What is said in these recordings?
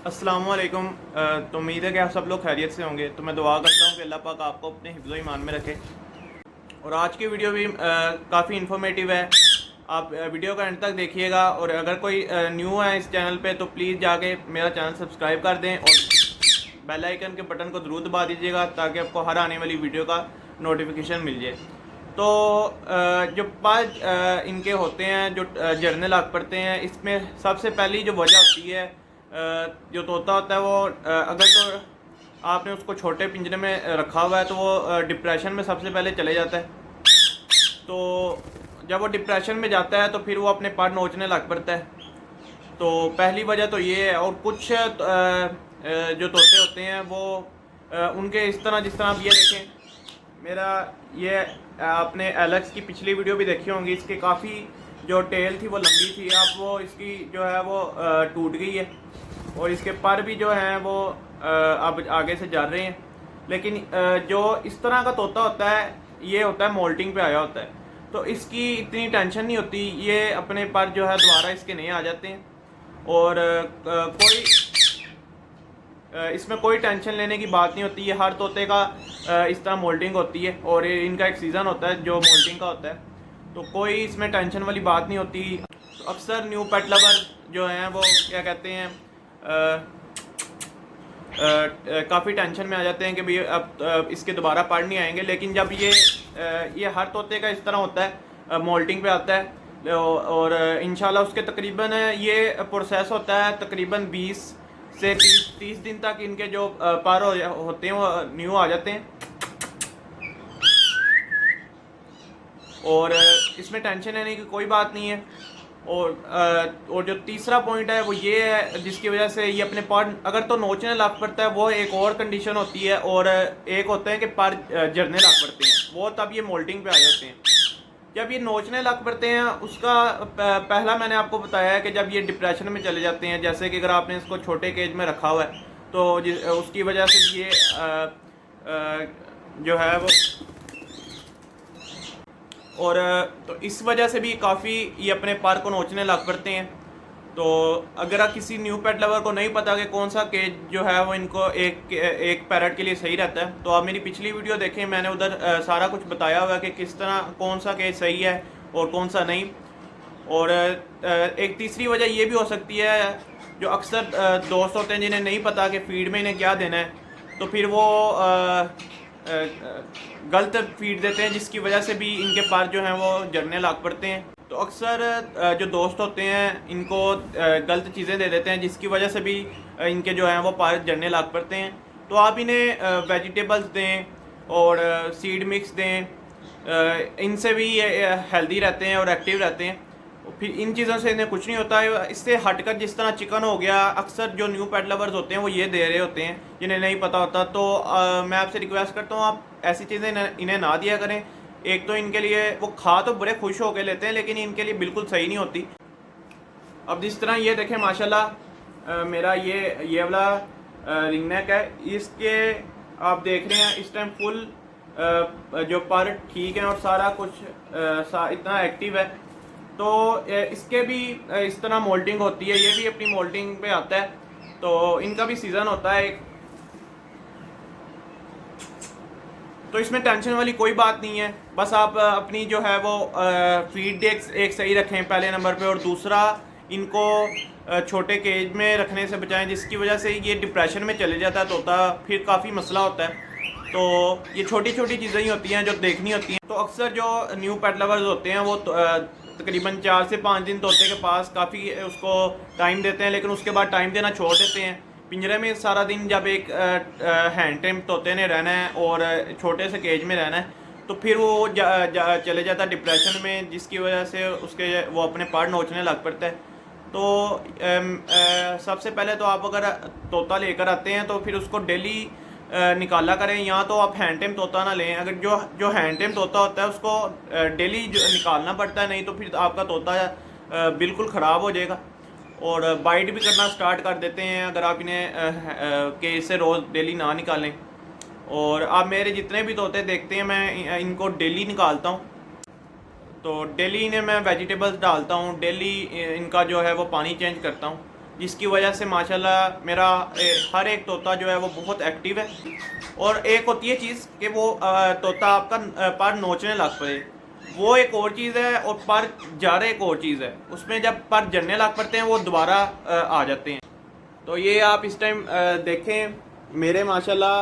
अस्सलाम वालेकुम। तो उम्मीद है कि आप सब लोग खैरियत से होंगे। तो मैं दुआ करता हूँ कि अल्लाह पाक आपको अपने हिफ्ज़ ईमान में रखे। और आज की वीडियो भी काफ़ी इन्फॉर्मेटिव है। आप वीडियो का एंड तक देखिएगा। और अगर कोई न्यू है इस चैनल पे तो प्लीज़ जाके मेरा चैनल सब्सक्राइब कर दें और बेल आइकन के बटन को ज़रूर दबा दीजिएगा ताकि आपको हर आने वाली वीडियो का नोटिफिकेशन मिल जाए। तो जो पाँच इनके होते हैं जो जर्नल आग पढ़ते हैं, इसमें सबसे पहली जो वजह होती है जो तोता होता है वो अगर तो आपने उसको छोटे पिंजरे में रखा हुआ है तो वो डिप्रेशन में सबसे पहले चले जाता है। तो जब वो डिप्रेशन में जाता है तो फिर वो अपने पर नोचने लग पड़ता है। तो पहली वजह तो ये है। और कुछ जो तोते होते हैं वो उनके इस तरह, जिस तरह आप ये देखें मेरा ये आपने एलेक्स की पिछली वीडियो भी देखी होंगी। इसके काफ़ी जो टेल थी वो लंबी थी, अब वो इसकी जो है वो टूट गई है और इसके पर भी जो हैं वो अब आगे से जा रहे हैं। लेकिन जो इस तरह का तोता होता है ये होता है मोल्टिंग पे आया होता है, तो इसकी इतनी टेंशन नहीं होती। ये अपने पर जो है दोबारा इसके नहीं आ जाते हैं। और कोई इसमें कोई टेंशन लेने की बात नहीं होती। ये हर तोते का इस तरह मोल्टिंग होती है और इनका एक सीज़न होता है जो मोल्टिंग का होता है, तो कोई इसमें टेंशन वाली बात नहीं होती। तो अक्सर न्यू पेट लवर जो हैं वो क्या कहते हैं काफ़ी टेंशन में आ जाते हैं कि भाई अब इसके दोबारा पर नहीं आएंगे। लेकिन जब ये हर तोते का इस तरह होता है, मोल्टिंग पे आता है और इंशाल्लाह उसके तकरीबन ये प्रोसेस होता है तकरीबन 20 से 30 दिन तक इनके जो पर होते हैं वो न्यू आ जाते हैं। और इसमें टेंशन लेने की कोई बात नहीं है। और जो तीसरा पॉइंट है वो ये है जिसकी वजह से ये अपने पर अगर तो नोचने लग पड़ता है, वो एक और कंडीशन होती है। और एक होता है कि पर जरने लग पड़ते हैं, वो तब ये मोल्टिंग पे आ जाते हैं। जब ये नोचने लग पड़ते हैं उसका पहला मैंने आपको बताया है कि जब ये डिप्रेशन में चले जाते हैं, जैसे कि अगर आपने इसको छोटे केज में रखा हुआ है तो उसकी वजह से ये जो है वो और तो इस वजह से भी काफ़ी ये अपने पर को नोचने लग पड़ते हैं। तो अगर आप किसी न्यू पेट लवर को नहीं पता कि कौन सा केज जो है वो इनको एक पैरट के लिए सही रहता है, तो आप मेरी पिछली वीडियो देखें, मैंने उधर सारा कुछ बताया हुआ है कि किस तरह कौन सा केज सही है और कौन सा नहीं। और एक तीसरी वजह ये भी हो सकती है, जो अक्सर दोस्त होते हैं जिन्हें नहीं पता कि फीड में इन्हें क्या देना है, तो फिर वो गलत फीड देते हैं जिसकी वजह से भी इनके पर जो हैं वो जड़ने लग पड़ते हैं। तो अक्सर जो दोस्त होते हैं इनको गलत चीज़ें दे देते हैं जिसकी वजह से भी इनके जो हैं वो पर जड़ने लग पड़ते हैं। तो आप इन्हें वेजिटेबल्स दें और सीड मिक्स दें, इनसे भी ये हेल्दी रहते हैं और एक्टिव रहते हैं। फिर इन चीज़ों से इन्हें कुछ नहीं होता है। इससे हटकर जिस तरह चिकन हो गया, अक्सर जो न्यू पेट लवर्स होते हैं वो ये दे रहे होते हैं जिन्हें नहीं पता होता। तो मैं आपसे रिक्वेस्ट करता हूँ आप ऐसी चीज़ें इन्हें ना दिया करें। एक तो इनके लिए वो खा तो बड़े खुश होकर लेते हैं लेकिन इनके लिए बिल्कुल सही नहीं होती। अब जिस तरह ये देखें माशाल्लाह मेरा ये वाला रिंग नेक है, इसके आप देख रहे हैं इस टाइम फुल जो पर ठीक है और सारा कुछ इतना एक्टिव है। तो इसके भी इस तरह मोल्टिंग होती है, ये भी अपनी मोल्टिंग पे आता है, तो इनका भी सीज़न होता है एक। तो इसमें टेंशन वाली कोई बात नहीं है। बस आप अपनी जो है वो फीड एक सही रखें पहले नंबर पे, और दूसरा इनको छोटे केज में रखने से बचाएं जिसकी वजह से ये डिप्रेशन में चले जाता है तोता, फिर काफ़ी मसला होता है। तो ये छोटी छोटी चीज़ें ही होती हैं जो देखनी होती हैं। तो अक्सर जो न्यू पेट लवर्स होते हैं वो तकरीबन 4 से 5 दिन तोते के पास काफ़ी उसको टाइम देते हैं, लेकिन उसके बाद टाइम देना छोड़ देते हैं। पिंजरे में सारा दिन जब एक हैंड टेम तोते ने रहना है और छोटे से केज में रहना है तो फिर वो चले जाता है डिप्रेशन में, जिसकी वजह से उसके वो अपने पर नोचने लग पड़ता है। तो सबसे पहले तो आप अगर तोता लेकर आते हैं तो फिर उसको डेली निकाला करें, या तो आप हैंड टेम तोता ना लें। अगर जो हैंड टेम तोता होता है उसको डेली निकालना पड़ता है, नहीं तो फिर आपका तोता बिल्कुल ख़राब हो जाएगा और बाइट भी करना स्टार्ट कर देते हैं अगर आप इन्हें केज से रोज़ डेली ना निकालें। और आप मेरे जितने भी तोते देखते हैं मैं इनको डेली निकालता हूँ। तो डेली इन्हें मैं वेजिटेबल्स डालता हूँ, डेली इनका जो है वो पानी चेंज करता हूँ। जिसकी वजह से माशाल्लाह मेरा हर एक तोता जो है वो बहुत एक्टिव है। और एक होती है चीज़ कि वो तोता आपका पर नोचने लग पड़े, वो एक और चीज़ है, और पर जा रहे एक और चीज़ है। उसमें जब पर जड़ने लग पड़ते हैं वो दोबारा आ जाते हैं। तो ये आप इस टाइम देखें मेरे माशाल्लाह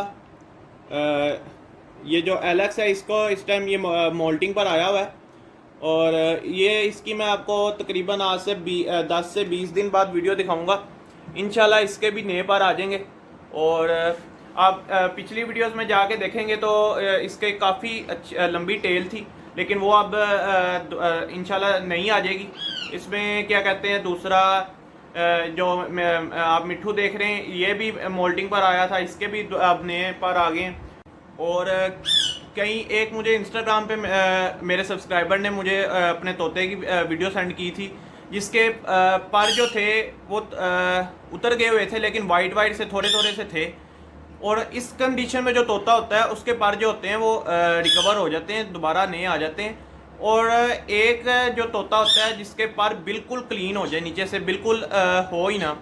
ये जो एलेक्स है इसको इस टाइम ये मोल्टिंग पर आया हुआ है। और ये इसकी मैं आपको तकरीबन आज से 10 से 20 दिन बाद वीडियो दिखाऊंगा। इंशाल्लाह इसके भी नए पर आ जाएंगे। और आप पिछली वीडियोस में जाके देखेंगे तो इसके काफ़ी अच्छी लंबी टेल थी, लेकिन वो अब इंशाल्लाह नहीं आ जाएगी। इसमें क्या कहते हैं दूसरा जो आप मिट्ठू देख रहे हैं ये भी मोल्टिंग पर आया था, इसके भी अब नए पर आ गए हैं। और कहीं एक मुझे इंस्टाग्राम पे मेरे सब्सक्राइबर ने मुझे अपने तोते की वीडियो सेंड की थी, जिसके पर जो थे वो उतर गए हुए थे, लेकिन वाइट वाइट से थोड़े थोड़े से थे। और इस कंडीशन में जो तोता होता है उसके पर जो होते हैं वो रिकवर हो जाते हैं, दोबारा नए आ जाते हैं। और एक जो तोता होता है जिसके पर बिल्कुल क्लीन हो जाए, नीचे से बिल्कुल हो ही ना,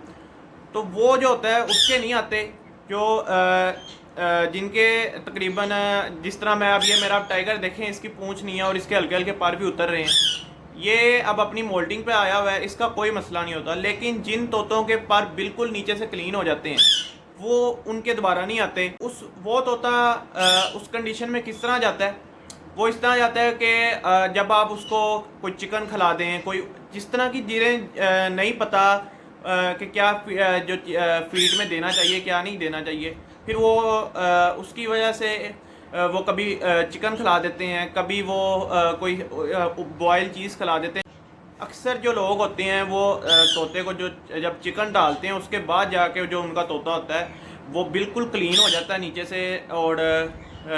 तो वो जो होता है उसके नहीं आते। जो जिनके तकरीबन जिस तरह मैं अब ये मेरा टाइगर देखें, इसकी पूंछ नहीं है और इसके हल्के हल्के पर भी उतर रहे हैं। ये अब अपनी मोल्डिंग पे आया हुआ है, इसका कोई मसला नहीं होता। लेकिन जिन तोतों के पर बिल्कुल नीचे से क्लीन हो जाते हैं वो उनके दोबारा नहीं आते। वो तोता उस कंडीशन में किस तरह जाता है, वो इस तरह जाता है कि जब आप उसको कोई चिकन खिला दें, कोई जिस तरह की चीज़ें नहीं पता कि क्या जो फीड में देना चाहिए क्या नहीं देना चाहिए, फिर वो उसकी वजह से वो कभी चिकन खिला देते हैं, कभी वो कोई बॉयल चीज़ खिला देते हैं। अक्सर जो लोग होते हैं वो तोते को जो जब चिकन डालते हैं उसके बाद जाके जो उनका तोता होता है वो बिल्कुल क्लीन हो जाता है नीचे से, और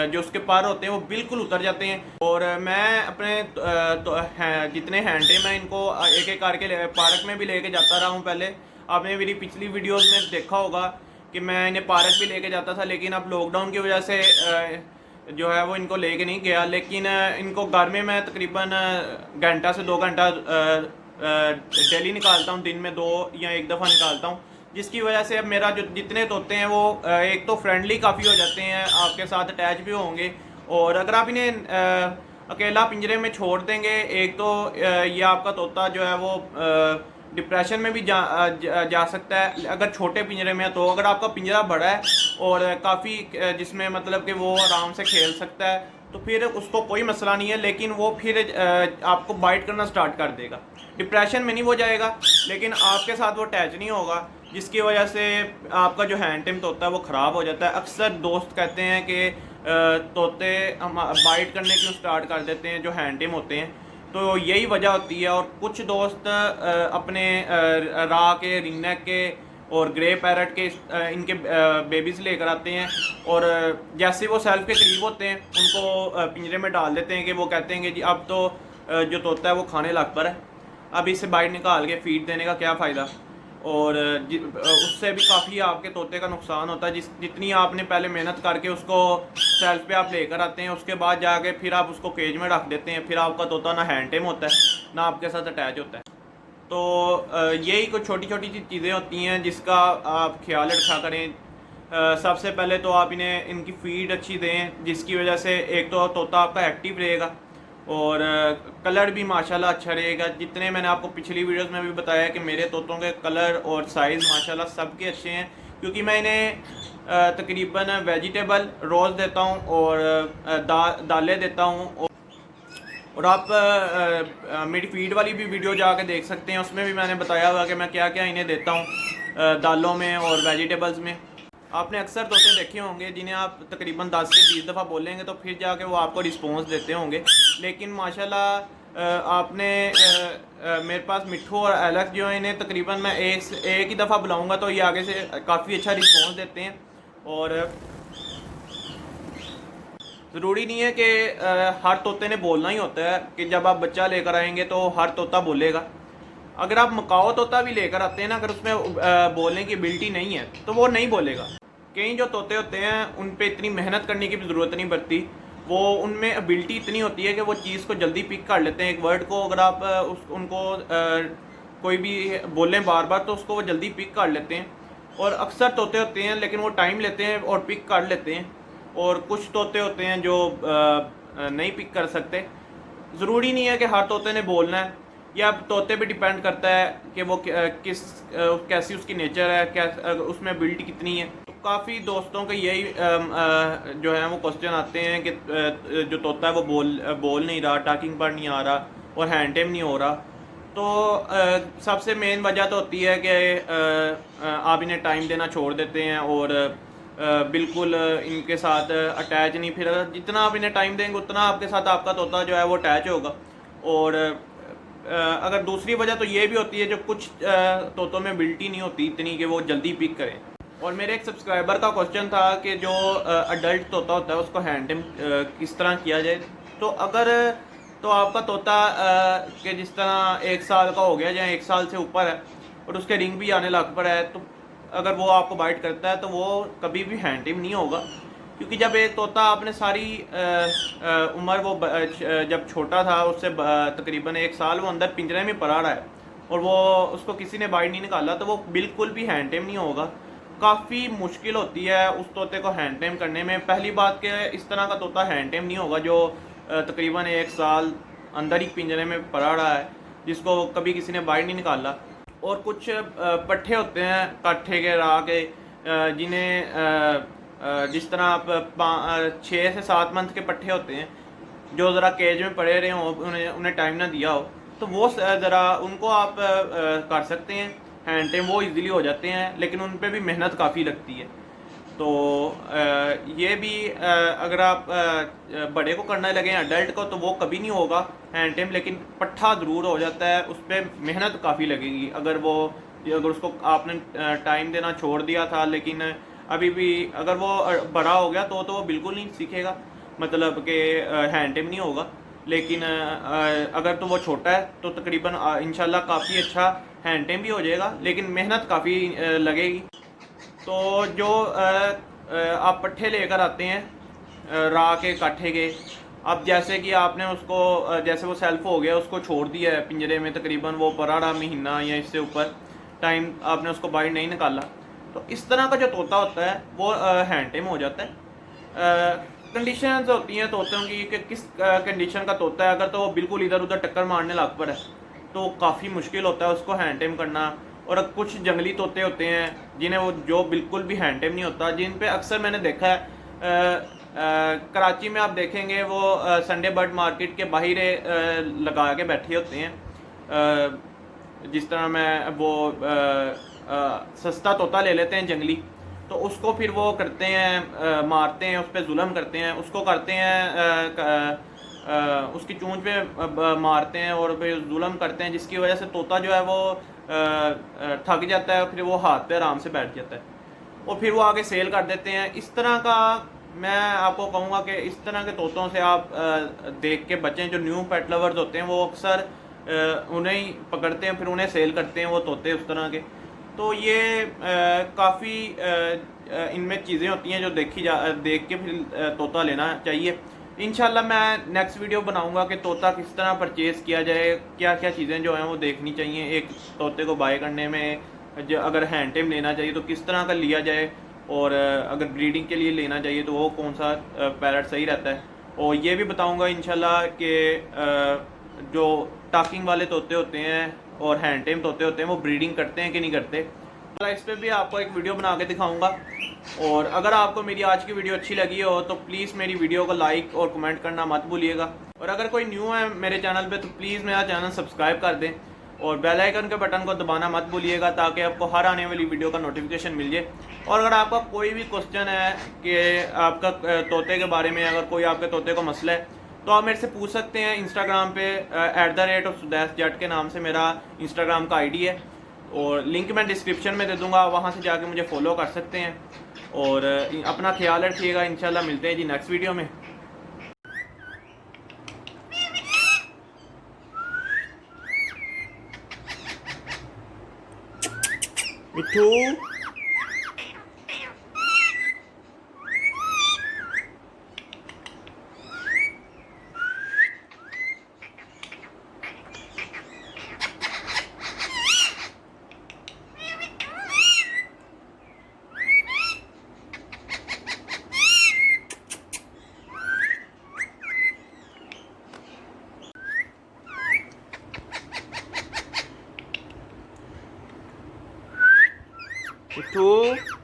जो उसके पर होते हैं वो बिल्कुल उतर जाते हैं। और मैं अपने जितने हैंडे मैं इनको एक एक करके पार्क में भी लेके जाता रहा हूँ। पहले आपने मेरी पिछली वीडियोस में देखा होगा कि मैं इन्हें पार्क भी लेके जाता था, लेकिन अब लॉकडाउन की वजह से जो है वो इनको लेके नहीं गया। लेकिन इनको घर में मैं तकरीबन घंटा से 2 घंटा डेली निकालता हूँ, दिन में 2 या 1 दफ़ा निकालता हूँ, जिसकी वजह से अब मेरा जो जितने तोते हैं वो एक तो फ्रेंडली काफ़ी हो जाते हैं, आपके साथ अटैच भी होंगे। और अगर आप इन्हें अकेला पिंजरे में छोड़ देंगे, एक तो ये आपका तोता जो है वो डिप्रेशन में भी जा सकता है अगर छोटे पिंजरे में है। तो अगर आपका पिंजरा बड़ा है और काफ़ी जिसमें मतलब कि वो आराम से खेल सकता है तो फिर उसको कोई मसला नहीं है, लेकिन वो फिर आपको बाइट करना स्टार्ट कर देगा। डिप्रेशन में नहीं वो जाएगा, लेकिन आपके साथ वो अटैच नहीं होगा, जिसकी वजह से आपका जो हैंड टिम तोता है वो ख़राब हो जाता है। अक्सर दोस्त कहते हैं कि तोते हम बाइट करने क्यों स्टार्ट कर देते हैं जो हैंड टिम होते हैं, तो यही वजह होती है। और कुछ दोस्त अपने रा के, रिंगनेक के और ग्रे पैरट के इनके बेबीज़ लेकर आते हैं, और जैसे वो सेल्फ के करीब होते हैं उनको पिंजरे में डाल देते हैं कि वो कहते हैं कि जी अब तो जो तोता है वो खाने लग पर है, अब इससे बाइट निकाल के फीड देने का क्या फ़ायदा। और उससे भी काफ़ी आपके तोते का नुकसान होता है। जितनी आपने पहले मेहनत करके उसको सेल्फ पे आप लेकर आते हैं, उसके बाद जाके फिर आप उसको केज में रख देते हैं, फिर आपका तोता ना हैंड टेम होता है ना आपके साथ अटैच होता है। तो यही कुछ छोटी छोटी चीज़ें होती हैं जिसका आप ख्याल रखा करें। सबसे पहले तो आप इन्हें इनकी फीड अच्छी दें, जिसकी वजह से एक तो तोता आपका एक्टिव रहेगा और कलर भी माशाल्लाह अच्छा रहेगा। जितने मैंने आपको पिछली वीडियोस में भी बताया कि मेरे तोतों के कलर और साइज़ माशाल्लाह सबके अच्छे हैं, क्योंकि मैं इन्हें तकरीबन वेजिटेबल रोज़ देता हूँ और दालें देता हूँ। और आप मेरी फीड वाली भी वीडियो जाके देख सकते हैं, उसमें भी मैंने बताया हुआ कि मैं क्या क्या इन्हें देता हूँ दालों में और वेजिटेबल्स में। आपने अक्सर तोते देखे होंगे जिन्हें आप तकरीबन 10 से 20 दफ़ा बोलेंगे तो फिर जाके वो आपको रिस्पॉन्स देते होंगे, लेकिन माशाल्लाह आपने मेरे पास मिट्ठू और एलेक्स जो है इन्हें तकरीबन मैं एक ही दफ़ा बुलाऊंगा तो ये आगे से काफ़ी अच्छा रिस्पॉन्स देते हैं। और ज़रूरी नहीं है कि हर तोते ने बोलना ही होता है कि जब आप बच्चा लेकर आएंगे तो हर तोता बोलेगा। अगर आप मकाओ तोता भी लेकर आते हैं ना, अगर उसमें बोलने की एबिलिटी नहीं है तो वो नहीं बोलेगा। कई जो तोते होते हैं उन पे इतनी मेहनत करने की भी ज़रूरत नहीं पड़ती, वो उनमें एबिलिटी इतनी होती है कि वो चीज़ को जल्दी पिक कर लेते हैं। एक वर्ड को अगर आप उनको कोई भी बोलें बार बार तो उसको वो जल्दी पिक कर लेते हैं। और अक्सर तोते होते हैं लेकिन वो टाइम लेते हैं और पिक कर लेते हैं, और कुछ तोते होते हैं जो नहीं पिक कर सकते। ज़रूरी नहीं है कि हर तोते ने बोलना है, या तोते पे डिपेंड करता है कि वो कैसी उसकी नेचर है, क्या उसमें एबिलिटी कितनी है। तो काफ़ी दोस्तों के यही जो है वो क्वेश्चन आते हैं कि जो तोता है वो बोल नहीं रहा, टॉकिंग पर नहीं आ रहा और हैंड टेम नहीं हो रहा। तो सबसे मेन वजह तो होती है कि आप इन्हें टाइम देना छोड़ देते हैं और बिल्कुल इनके साथ अटैच नहीं। फिर जितना आप इन्हें टाइम देंगे उतना आपके साथ आपका तोता जो है वो अटैच होगा। और अगर दूसरी वजह तो ये भी होती है, जो कुछ तोतों में एबिलिटी नहीं होती इतनी कि वो जल्दी पिक करें। और मेरे एक सब्सक्राइबर का क्वेश्चन था कि जो अडल्ट तोता होता है उसको हैंड टेम किस तरह किया जाए। तो अगर तो आपका तोता के जिस तरह 1 साल का हो गया या 1 साल से ऊपर है और उसके रिंग भी आने लग पड़ा है, तो अगर वो आपको बाइट करता है तो वो कभी भी हैंड टेम नहीं होगा। क्योंकि जब एक तोता आपने सारी उम्र वो जब छोटा था उससे तकरीबन 1 साल वो अंदर पिंजरे में पड़ा रहा है और वो उसको किसी ने बाइट नहीं निकाला, तो वो बिल्कुल भी हैंड टेम नहीं होगा। काफ़ी मुश्किल होती है उस तोते को हैंड टेम करने में। पहली बात कि इस तरह का तोता हैंड टेम नहीं होगा जो तकरीबन 1 साल अंदर ही पिंजरे में पड़ा रहा है, जिसको कभी किसी ने बाइट नहीं निकाला। और कुछ पट्ठे होते हैं काठे के राह के, जिन्हें जिस तरह आप 6 से 7 मंथ के पट्ठे होते हैं जो ज़रा केज में पड़े रहे हों, उन्हें टाइम ना दिया हो, तो वो ज़रा उनको आप कर सकते हैं हैंड टेम, वो इजीली हो जाते हैं। लेकिन उन पे भी मेहनत काफ़ी लगती है। तो ये भी अगर आप बड़े को करने लगें अडल्ट को, तो वो कभी नहीं होगा हैंड टेम, लेकिन पट्ठा ज़रूर हो जाता है। उस पर मेहनत काफ़ी लगेगी। अगर उसको आपने टाइम देना छोड़ दिया था, लेकिन अभी भी अगर वो बड़ा हो गया तो वो बिल्कुल नहीं सीखेगा, मतलब कि हैंड टेम नहीं होगा। लेकिन अगर तो वो छोटा है तो तकरीबन इंशाल्लाह काफ़ी अच्छा हैंड टेम भी हो जाएगा, लेकिन मेहनत काफ़ी लगेगी। तो जो आप पट्ठे लेकर आते हैं राह के काठे के, अब जैसे कि आपने उसको जैसे वो सेल्फ हो गया, उसको छोड़ दिया है पिंजरे में, तकरीबन वो पड़ा रहा महीना या इससे ऊपर टाइम, आपने उसको बाहर नहीं निकाला, तो इस तरह का जो तोता होता है वो हैंड टेम हो जाता है। कंडीशंस होती हैं तोतों की कि किस कंडीशन का तोता है। अगर तो वो बिल्कुल इधर उधर टक्कर मारने लग पड़ा है तो काफ़ी मुश्किल होता है उसको हैंड टेम करना। और कुछ जंगली तोते होते हैं जिन्हें वो जो बिल्कुल भी हैंड टेम नहीं होता, जिन पे अक्सर मैंने देखा है कराची में आप देखेंगे वो संडे बर्ड मार्केट के बाहर लगा के बैठे होते हैं। जिस तरह मैं वो सस्ता तोता ले लेते हैं जंगली, तो उसको फिर वो करते हैं मारते हैं, उस पर जुल्म करते हैं, उसको करते हैं उसकी चूंच पे मारते हैं और फिर जुल्म करते हैं, जिसकी वजह से तोता जो है वो थक जाता है, फिर वो हाथ पे आराम से बैठ जाता है और फिर वो आगे सेल कर देते हैं। इस तरह का मैं आपको कहूँगा कि इस तरह के तोतों से आप देख के बचें। जो न्यू पेट लवर्स होते हैं वो अक्सर उन्हें ही पकड़ते हैं, फिर उन्हें सेल करते हैं वो तोते उस तरह के। तो ये काफ़ी इनमें चीज़ें होती हैं जो देख के फिर तोता लेना चाहिए। इंशाल्लाह मैं नेक्स्ट वीडियो बनाऊंगा कि तोता किस तरह परचेज़ किया जाए, क्या क्या चीज़ें जो हैं वो देखनी चाहिए एक तोते को बाय करने में। अगर हैंड टेम लेना चाहिए तो किस तरह का लिया जाए, और अगर ब्रीडिंग के लिए लेना चाहिए तो वो कौन सा पैरट सही रहता है। और ये भी बताऊंगा इंशाल्लाह कि जो टॉकिंग वाले तोते होते हैं और हैंड टेम तोते होते हैं वो ब्रीडिंग करते हैं कि नहीं करते। तो इस पर भी आपको एक वीडियो बना के दिखाऊंगा। और अगर आपको मेरी आज की वीडियो अच्छी लगी हो तो प्लीज़ मेरी वीडियो को लाइक और कमेंट करना मत भूलिएगा। और अगर कोई न्यू है मेरे चैनल पे तो प्लीज़ मेरा चैनल सब्सक्राइब कर दें और बेल आइकन के बटन को दबाना मत भूलिएगा, ताकि आपको हर आने वाली वीडियो का नोटिफिकेशन मिल जाए। और अगर आपका कोई भी क्वेश्चन है कि आपका तोते के बारे में, अगर कोई आपके तोते को मसला है तो आप मेरे से पूछ सकते हैं। इंस्टाग्राम पे @सुदैस जट के नाम से मेरा इंस्टाग्राम का ID है, और लिंक मैं डिस्क्रिप्शन में दे दूंगा, वहाँ से जाके मुझे फॉलो कर सकते हैं। और अपना ख्याल रखिएगा। इंशाल्लाह मिलते हैं जी नेक्स्ट वीडियो में। मिठू। 2